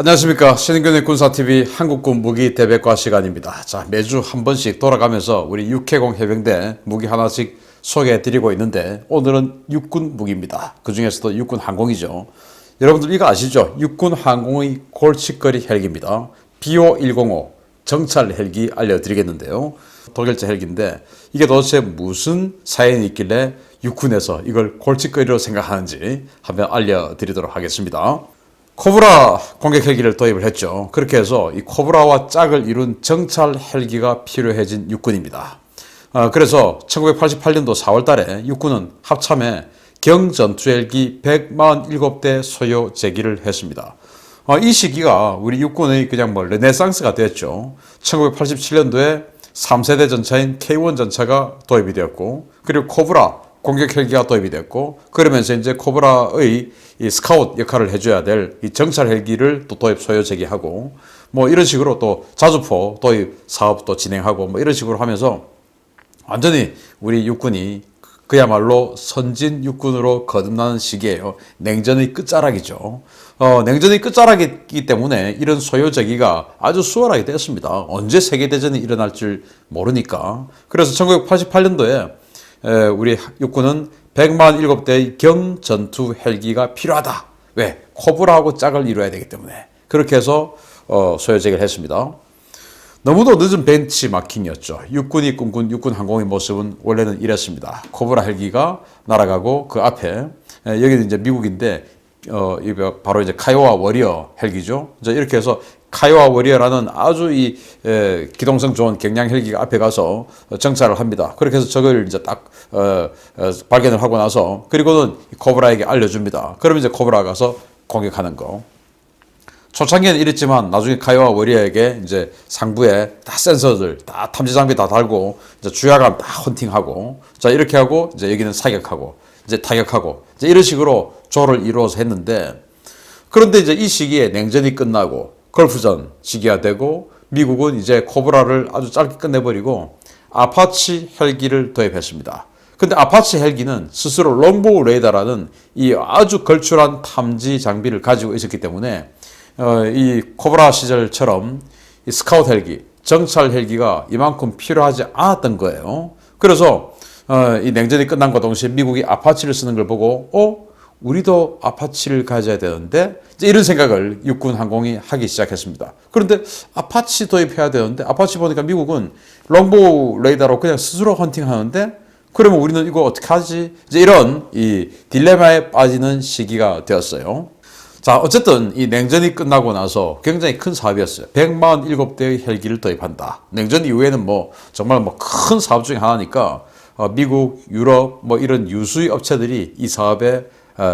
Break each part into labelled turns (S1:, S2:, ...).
S1: 안녕하십니까. 신인균의 군사TV 한국군 무기대백과 시간입니다. 자, 매주 한 번씩 돌아가면서 우리 육해공 해병대 무기 하나씩 소개해드리고 있는데 오늘은 육군 무기입니다. 그 중에서도 육군 항공이죠. 여러분들 이거 아시죠? 육군 항공의 골칫거리 헬기입니다. BO-105 정찰 헬기 알려드리겠는데요. 독일제 헬기인데 이게 도대체 무슨 사연이 있길래 육군에서 이걸 골칫거리로 생각하는지 한번 알려드리도록 하겠습니다. 코브라 공격 헬기를 도입을 했죠. 그렇게 해서 이 코브라와 짝을 이룬 정찰 헬기가 필요해진 육군입니다. 그래서 1988년도 4월 달에 육군은 합참에 경전투 헬기 147대 소요 제기를 했습니다. 이 시기가 우리 육군의 그냥 르네상스가 됐죠. 1987년도에 3세대 전차인 K1 전차가 도입이 되었고, 그리고 코브라 공격 헬기가 도입이 됐고, 그러면서 이제 코브라의 이 스카웃 역할을 해줘야 될 이 정찰 헬기를 또 도입 소요 제기하고, 이런 식으로 또 자주포 도입 사업도 진행하고, 이런 식으로 하면서 완전히 우리 육군이 그야말로 선진 육군으로 거듭나는 시기예요. 냉전의 끝자락이죠. 냉전의 끝자락이기 때문에 이런 소요 제기가 아주 수월하게 됐습니다. 언제 세계대전이 일어날 줄 모르니까. 그래서 1988년도에 우리 육군은 147대의 경전투 헬기가 필요하다. 왜? 코브라하고 짝을 이루어야 되기 때문에. 그렇게 해서 소요 제기를 했습니다. 너무도 늦은 벤치마킹이었죠. 육군이 꿈꾼 육군 항공의 모습은 원래는 이랬습니다. 코브라 헬기가 날아가고 그 앞에 여기는 이제 미국인데 바로 이제 카이오와 워리어 헬기죠. 이제 이렇게 해서 카이오와 워리어라는 아주 기동성 좋은 경량 헬기가 앞에 가서 정찰을 합니다. 그렇게 해서 저걸 이제 딱 발견을 하고 나서 그리고는 코브라에게 알려줍니다. 그러면 이제 코브라가 가서 공격하는 거. 초창기에는 이랬지만 나중에 카이오와 워리어에게 이제 상부에 다 센서들, 다 탐지 장비 다 달고 이제 주야감 다 헌팅하고 자 이렇게 하고 이제 여기는 사격하고 이제 타격하고 이제 이런 식으로 조를 이루어서 했는데 그런데 이제 이 시기에 냉전이 끝나고 걸프전 시기가 되고 미국은 이제 코브라를 아주 짧게 끝내버리고 아파치 헬기를 도입했습니다. 근데 아파치 헬기는 스스로 롱보우 레이더라는 이 아주 걸출한 탐지 장비를 가지고 있었기 때문에 이 코브라 시절처럼 이 스카우트 헬기, 정찰 헬기가 이만큼 필요하지 않았던 거예요. 그래서 이 냉전이 끝난과 동시에 미국이 아파치를 쓰는 걸 보고 우리도 아파치를 가져야 되는데 이런 생각을 육군 항공이 하기 시작했습니다. 그런데 아파치 도입해야 되는데 아파치 보니까 미국은 롱보우 레이더로 그냥 스스로 헌팅하는데 그러면 우리는 이거 어떻게 하지? 이제 이런 이 딜레마에 빠지는 시기가 되었어요. 자, 어쨌든 이 냉전이 끝나고 나서 굉장히 큰 사업이었어요. 147대의 헬기를 도입한다. 냉전 이후에는 정말 큰 사업 중에 하나니까 미국, 유럽 이런 유수의 업체들이 이 사업에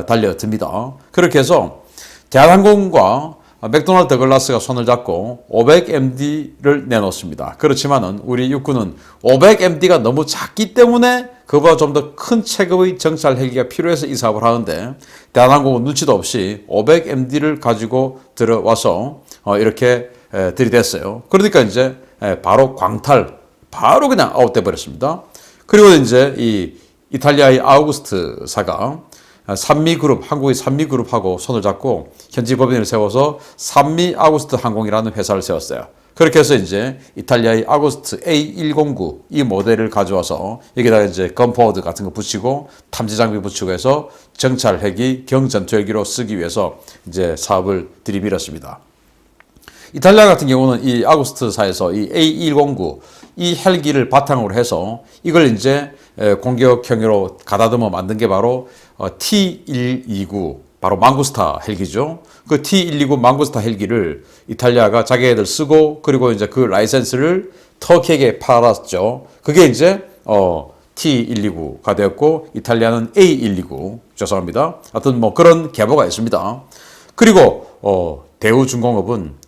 S1: 달려듭니다. 그렇게 해서 대한항공과 맥도날드 더글라스가 손을 잡고 500MD를 내놓습니다. 그렇지만은 우리 육군은 500MD가 너무 작기 때문에 그보다 좀 더 큰 체급의 정찰 헬기가 필요해서 이 사업을 하는데 대한항공은 눈치도 없이 500MD를 가지고 들어와서 이렇게 들이댔어요. 그러니까 이제 바로 광탈, 바로 그냥 아웃돼 버렸습니다. 그리고 이제 이 이탈리아의 아우구스트사가 산미그룹, 한국의 산미그룹하고 손을 잡고 현지 법인을 세워서 산미 아구스트 항공이라는 회사를 세웠어요. 그렇게 해서 이제 이탈리아의 아구스트 A109 이 모델을 가져와서 여기다가 이제 건포워드 같은 거 붙이고 탐지 장비 붙이고 해서 정찰 헬기, 경전투 헬기로 쓰기 위해서 이제 사업을 들이밀었습니다. 이탈리아 같은 경우는 이 아구스트사에서 이 A109 이 헬기를 바탕으로 해서 이걸 이제 공격형으로 가다듬어 만든 게 바로 T129 바로 망구스타 헬기죠. 그 T129 망구스타 헬기를 이탈리아가 자기네들 쓰고 그리고 이제 그 라이센스를 터키에게 팔았죠. 그게 이제 T129가 되었고 이탈리아는 A129 죄송합니다. 하여튼 그런 계보가 있습니다. 그리고 대우중공업은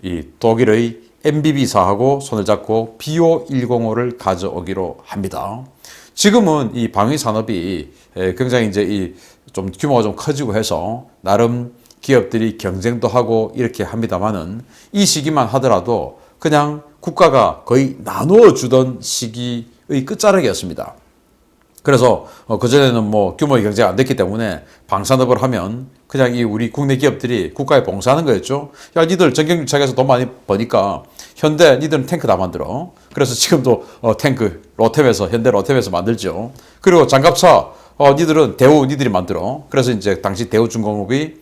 S1: 이 독일의 MBB사하고 손을 잡고 BO-105를 가져오기로 합니다. 지금은 이 방위 산업이 굉장히 이제 좀 규모가 좀 커지고 해서 나름 기업들이 경쟁도 하고 이렇게 합니다만은 이 시기만 하더라도 그냥 국가가 거의 나누어 주던 시기의 끝자락이었습니다. 그래서 그전에는 뭐 규모의 경제가 안 됐기 때문에 방산업을 하면 그냥 이 우리 국내 기업들이 국가에 봉사하는 거였죠. 야, 니들 전경유착해서 돈 많이 버니까 현대 니들은 탱크 다 만들어. 그래서 지금도 탱크 로템에서 현대 로템에서 만들죠. 그리고 장갑차 니들은 대우 니들이 만들어. 그래서 이제 당시 대우중공업이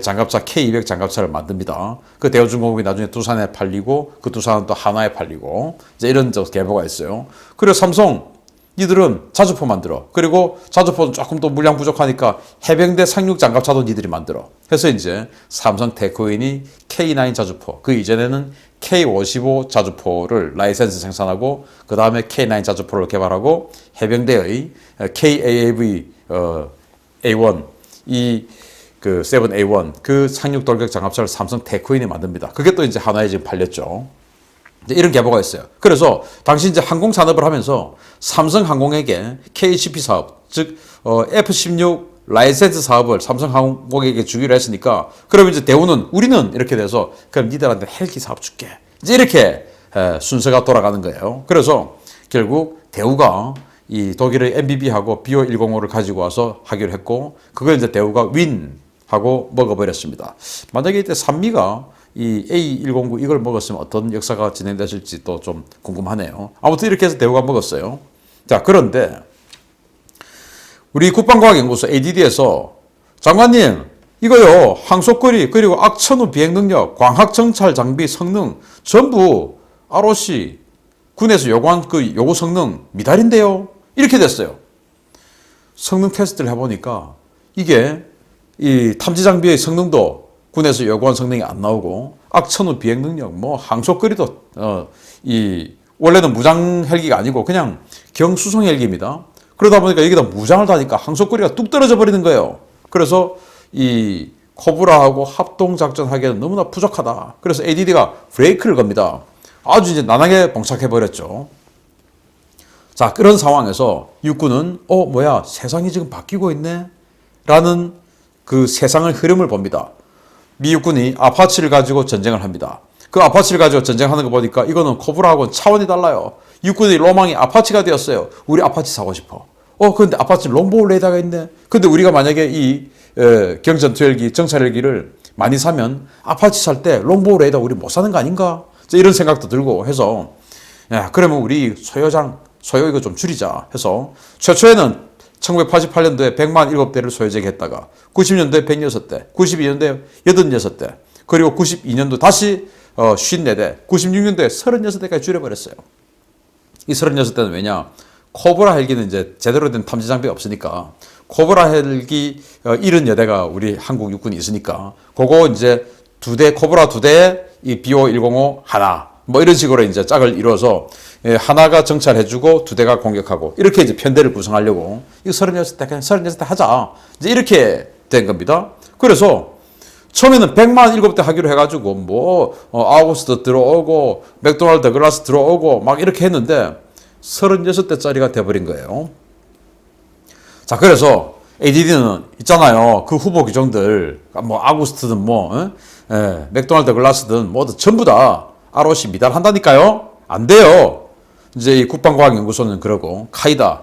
S1: 장갑차 K200 장갑차를 만듭니다. 그 대우중공업이 나중에 두산에 팔리고 그 두산은 또 한화에 팔리고 이제 이런 계보가 있어요. 그리고 삼성 니들은 자주포 만들어. 그리고 자주포는 조금 또 물량 부족하니까 해병대 상륙 장갑차도 니들이 만들어. 그래서 이제 삼성 테크윈이 K9 자주포, 그 이전에는 K55 자주포를 라이센스 생산하고 그 다음에 K9 자주포를 개발하고 해병대의 KAAV A1 그 7A1 그 상륙 돌격 장갑차를 삼성 테크윈이 만듭니다. 그게 또 이제 하나에 지금 팔렸죠. 이런 계보가 있어요. 그래서 당시 이제 항공 산업을 하면서 삼성항공에게 KHP 사업, 즉 F-16 라이센스 사업을 삼성항공에게 주기로 했으니까 그럼 이제 대우는 우리는 이렇게 돼서 그럼 니들한테 헬기 사업 줄게. 이제 이렇게 순서가 돌아가는 거예요. 그래서 결국 대우가 이 독일의 MBB하고 BO105를 가지고 와서 하기로 했고 그걸 이제 대우가 윈하고 먹어버렸습니다. 만약에 이때 산미가 이 A109 이걸 먹었으면 어떤 역사가 진행되실지 또 좀 궁금하네요. 아무튼 이렇게 해서 대우가 먹었어요. 자, 그런데 우리 국방과학연구소 ADD에서 장관님 이거요 항속거리 그리고 악천후 비행 능력, 광학 정찰 장비 성능 전부 ROC 군에서 요구한 그 요구 성능 미달인데요. 이렇게 됐어요. 성능 테스트를 해보니까 이게 이 탐지 장비의 성능도 군에서 요구한 성능이 안 나오고 악천후 비행 능력, 뭐 항속거리도 원래는 무장 헬기가 아니고 그냥 경수송 헬기입니다. 그러다 보니까 여기다 무장을 다니까 항속거리가 뚝 떨어져 버리는 거예요. 그래서 이 코브라하고 합동 작전하기에는 너무나 부족하다. 그래서 ADD가 브레이크를 겁니다. 아주 이제 난하게 봉착해 버렸죠. 자, 그런 상황에서 육군은 뭐야 세상이 지금 바뀌고 있네 라는 그 세상의 흐름을 봅니다. 미 육군이 아파치를 가지고 전쟁을 합니다. 그 아파치를 가지고 전쟁하는 거 보니까 이거는 코브라하고는 차원이 달라요. 육군의 로망이 아파치가 되었어요. 우리 아파치 사고 싶어. 근데 아파치 롱보우 레이더가 있네. 근데 우리가 만약에 이 경전투 헬기, 정찰 헬기를 많이 사면 아파치 살 때 롱보우 레이더 우리 못 사는 거 아닌가? 이런 생각도 들고 해서 야, 그러면 우리 소요 이거 좀 줄이자 해서 최초에는 1988년도에 100만 7대를 소요제기 했다가 90년도에 106대, 92년도에 86대, 그리고 92년도 다시 54대, 96년도에 36대까지 줄여버렸어요. 이 36대는 왜냐? 코브라 헬기는 이제 제대로 된 탐지 장비가 없으니까 코브라 헬기 70여대가 우리 한국 육군이 있으니까 그거 이제 코브라 2대에 이 BO105 하나 뭐 이런 식으로 이제 짝을 이뤄서 하나가 정찰해주고 2대가 공격하고 이렇게 이제 편대를 구성하려고 이거 36대 그냥 36대 하자 이제 이렇게 된 겁니다. 그래서 처음에는 100만 7대 하기로 해가지고 뭐 아우구스트 들어오고 맥도날드 글라스 들어오고 막 이렇게 했는데 36대짜리가 돼버린 거예요. 자, 그래서 ADD는 있잖아요. 그 후보 규정들 뭐 아구스트든 뭐 맥도날드 글라스든 뭐든 전부 다 ROC 미달한다니까요. 안 돼요. 이제 이 국방과학연구소는 그러고 카이다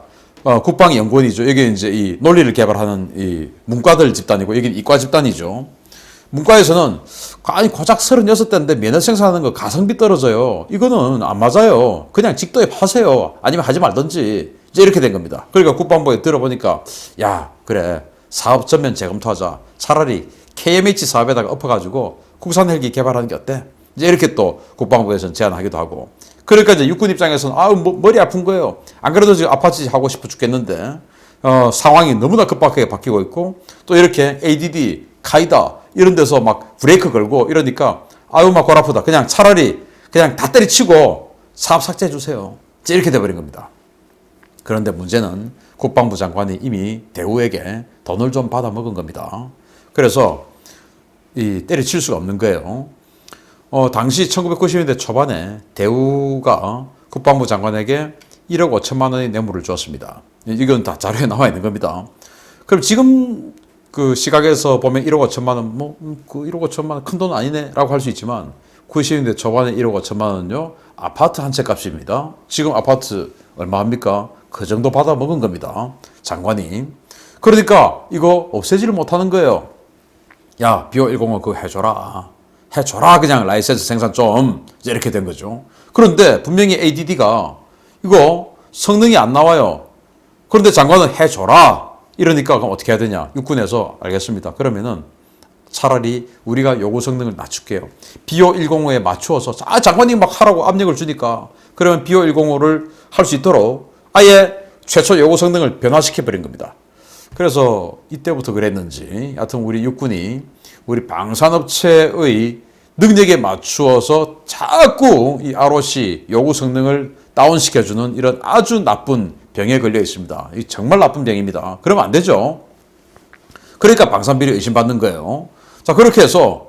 S1: 국방연구원이죠. 여기 이제 이 논리를 개발하는 이 문과들 집단이고 여기는 이과 집단이죠. 문과에서는 아니 고작 36대인데 면허 생산하는 거 가성비 떨어져요. 이거는 안 맞아요. 그냥 직도에 파세요. 아니면 하지 말든지 이제 이렇게 된 겁니다. 그러니까 국방부에 들어보니까 야 그래 사업 전면 재검토하자. 차라리 KMH 사업에다가 엎어가지고 국산 헬기 개발하는 게 어때? 이제 이렇게 또 국방부에서는 제안하기도 하고. 그러니까 이제 육군 입장에서는 머리 아픈 거예요. 안 그래도 지금 아파치 하고 싶어 죽겠는데 상황이 너무나 급박하게 바뀌고 있고 또 이렇게 ADD, 카이다 이런 데서 막 브레이크 걸고 이러니까 막 골 아프다. 그냥 차라리 그냥 다 때려치고 사업 삭제해 주세요. 이제 이렇게 돼버린 겁니다. 그런데 문제는 국방부 장관이 이미 대우에게 돈을 좀 받아 먹은 겁니다. 그래서 때려칠 수가 없는 거예요. 당시 1990년대 초반에 대우가 국방부 장관에게 1억 5천만 원의 뇌물을 줬습니다. 이건 다 자료에 나와 있는 겁니다. 그럼 지금 그 시각에서 보면 1억 5천만 원, 그 1억 5천만 원 큰 돈 아니네 라고 할 수 있지만 90년대 초반에 1억 5천만 원요. 아파트 한 채 값입니다. 지금 아파트 얼마 합니까? 그 정도 받아 먹은 겁니다. 장관이. 그러니까 이거 없애지를 못하는 거예요. 야, BO105 그거 해줘라. 해줘라. 그냥 라이센스 생산 좀. 이렇게 된 거죠. 그런데 분명히 ADD가 이거 성능이 안 나와요. 그런데 장관은 해줘라. 이러니까 그럼 어떻게 해야 되냐. 육군에서 알겠습니다. 그러면은 차라리 우리가 요구 성능을 낮출게요. BO105에 맞추어서 장관님 막 하라고 압력을 주니까 그러면 BO105를 할 수 있도록 아예 최초 요구 성능을 변화시켜버린 겁니다. 그래서 이때부터 그랬는지 하여튼 우리 육군이 우리 방산업체의 능력에 맞추어서 자꾸 이 ROC 요구 성능을 다운시켜주는 이런 아주 나쁜 병에 걸려 있습니다. 이 정말 나쁜 병입니다. 그러면 안 되죠. 그러니까 방산비리 의심받는 거예요. 자, 그렇게 해서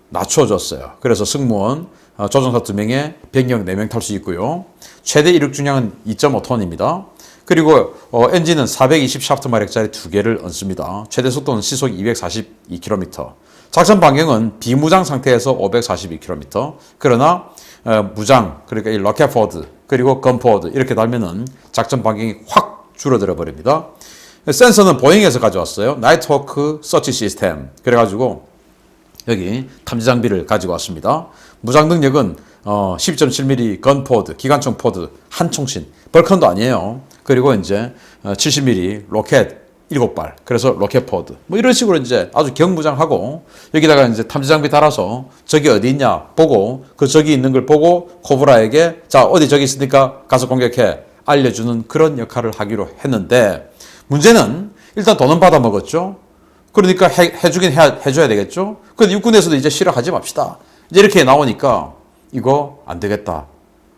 S1: 낮춰졌어요. 그래서 승무원, 조종사 2명에 병력 4명 탈 수 있고요. 최대 이륙 중량은 2.5톤입니다. 그리고 엔진은 420 샤프트 마력짜리 2개를 얹습니다. 최대 속도는 시속 242km. 작전 반경은 비무장 상태에서 542km. 그러나 무장, 그러니까 이 로켓포드 그리고 건포드 이렇게 달면은 작전 반경이 확 줄어들어 버립니다. 센서는 보잉에서 가져왔어요. 나이트호크 서치 시스템. 그래가지고 여기 탐지 장비를 가지고 왔습니다. 무장 능력은 12.7mm 건포드, 기관총 포드 한 총신, 벌컨도 아니에요. 그리고 이제 70mm 로켓 7발. 그래서 로켓 포드. 뭐 이런 식으로 이제 아주 경무장하고 여기다가 이제 탐지 장비 달아서 저기 어디 있냐 보고 그 저기 있는 걸 보고 코브라에게 자, 어디 저기 있으니까 가서 공격해 알려주는 그런 역할을 하기로 했는데 문제는 일단 돈은 받아 먹었죠. 그러니까 해줘야 되겠죠. 근데 육군에서도 이제 싫어하지 맙시다. 이제 이렇게 나오니까 이거 안 되겠다.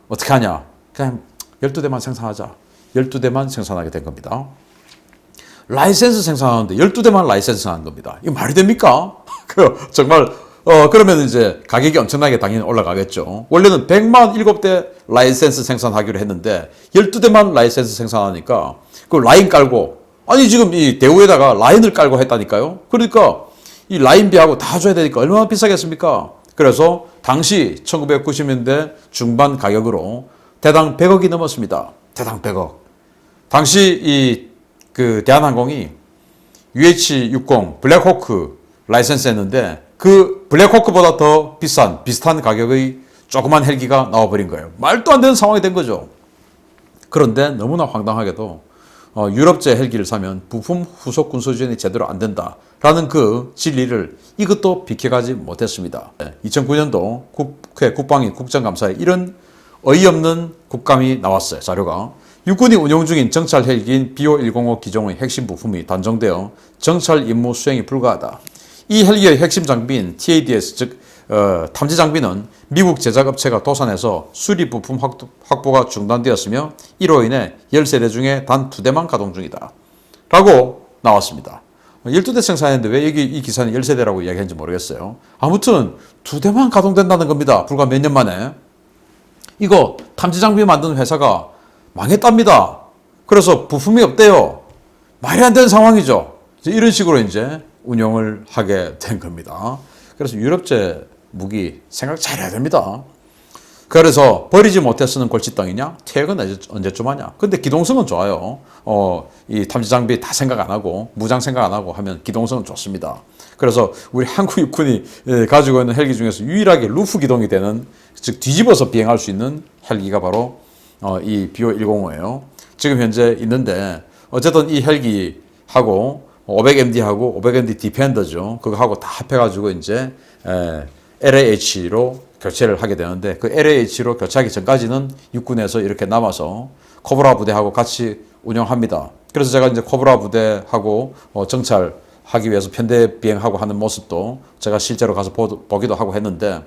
S1: 어떻게 하냐. 그냥 12대만 생산하자. 12대만 생산하게 된 겁니다. 라이센스 생산하는데 12대만 라이센스 하는 겁니다. 이거 말이 됩니까? 정말, 그러면 이제 가격이 엄청나게 당연히 올라가겠죠. 원래는 100만 7대 라이센스 생산하기로 했는데 12대만 라이센스 생산하니까 그 라인 깔고 아니 지금 이 대우에다가 라인을 깔고 했다니까요. 그러니까 이 라인비하고 다 줘야 되니까 얼마나 비싸겠습니까? 그래서 당시 1990년대 중반 가격으로 대당 100억이 넘었습니다. 대당 100억. 당시 그 대한항공이 UH-60 블랙호크 라이센스 했는데 그 블랙호크보다 더 비슷한 가격의 조그만 헬기가 나와버린 거예요. 말도 안 되는 상황이 된 거죠. 그런데 너무나 황당하게도 유럽제 헬기를 사면 부품 후속 군수 지원이 제대로 안 된다라는 그 진리를 이것도 비켜가지 못했습니다. 2009년도 국회 국방위 국정감사에 이런 어이없는 국감이 나왔어요. 자료가. 육군이 운용 중인 정찰 헬기인 BO105 기종의 핵심 부품이 단종되어 정찰 임무 수행이 불가하다. 이 헬기의 핵심 장비인 TADS 즉 탐지 장비는 미국 제작업체가 도산해서 수리 부품 확보가 중단되었으며 이로 인해 10세대 중에 단 2대만 가동 중이다. 라고 나왔습니다. 12대 생산했는데 왜 여기 이 기사는 10세대라고 이야기했는지 모르겠어요. 아무튼 2대만 가동된다는 겁니다. 불과 몇 년 만에. 이거 탐지 장비 만드는 회사가 망했답니다. 그래서 부품이 없대요. 말이 안 되는 상황이죠. 이런 식으로 이제 운영을 하게 된 겁니다. 그래서 유럽제 무기 생각 잘해야 됩니다. 그래서 버리지 못해 쓰는 골칫덩이냐? 퇴역은 언제쯤 하냐? 근데 기동성은 좋아요. 이 탐지 장비 다 생각 안 하고 무장 생각 안 하고 하면 기동성은 좋습니다. 그래서 우리 한국 육군이 가지고 있는 헬기 중에서 유일하게 루프 기동이 되는 즉 뒤집어서 비행할 수 있는 헬기가 바로 이 BO105예요. 지금 현재 있는데 어쨌든 이 헬기하고 500MD하고 500MD 디펜더죠. 그거 하고 다 합해가지고 이제 LAH로 교체를 하게 되는데 그 LAH로 교체하기 전까지는 육군에서 이렇게 남아서 코브라 부대하고 같이 운영합니다. 그래서 제가 이제 코브라 부대하고 정찰하기 위해서 편대 비행하고 하는 모습도 제가 실제로 가서 보기도 하고 했는데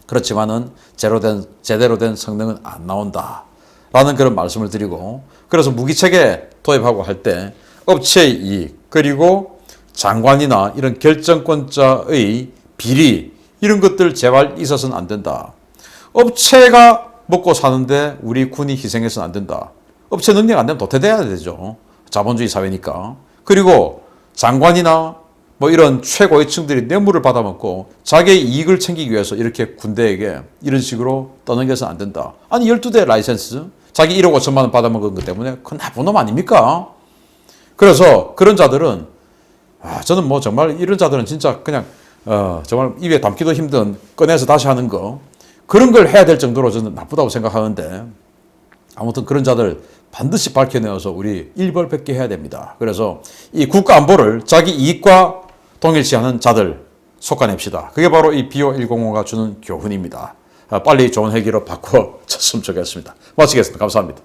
S1: 그렇지만은 제대로 된 성능은 안 나온다. 라는 그런 말씀을 드리고 그래서 무기체계 도입하고 할 때 업체의 이익 그리고 장관이나 이런 결정권자의 비리 이런 것들 제발 있어서는 안 된다. 업체가 먹고 사는데 우리 군이 희생해서는 안 된다. 업체 능력 안 되면 도태돼야 되죠. 자본주의 사회니까. 그리고 장관이나 뭐 이런 최고위층들이 뇌물을 받아먹고 자기의 이익을 챙기기 위해서 이렇게 군대에게 이런 식으로 떠넘겨서는 안 된다. 아니 12대 라이센스 자기 1억 5천만 원 받아먹은 것 때문에 그 나쁜 놈 아닙니까? 그래서 그런 자들은 저는 뭐 정말 이런 자들은 진짜 그냥 정말 입에 담기도 힘든 꺼내서 다시 하는 거 그런 걸 해야 될 정도로 저는 나쁘다고 생각하는데 아무튼 그런 자들 반드시 밝혀내어서 우리 일벌백계 해야 됩니다. 그래서 이 국가 안보를 자기 이익과 동일시하는 자들 속아냅시다. 그게 바로 이 BO 105가 주는 교훈입니다. 빨리 좋은 회기로 바꿔줬으면 좋겠습니다. 마치겠습니다. 감사합니다.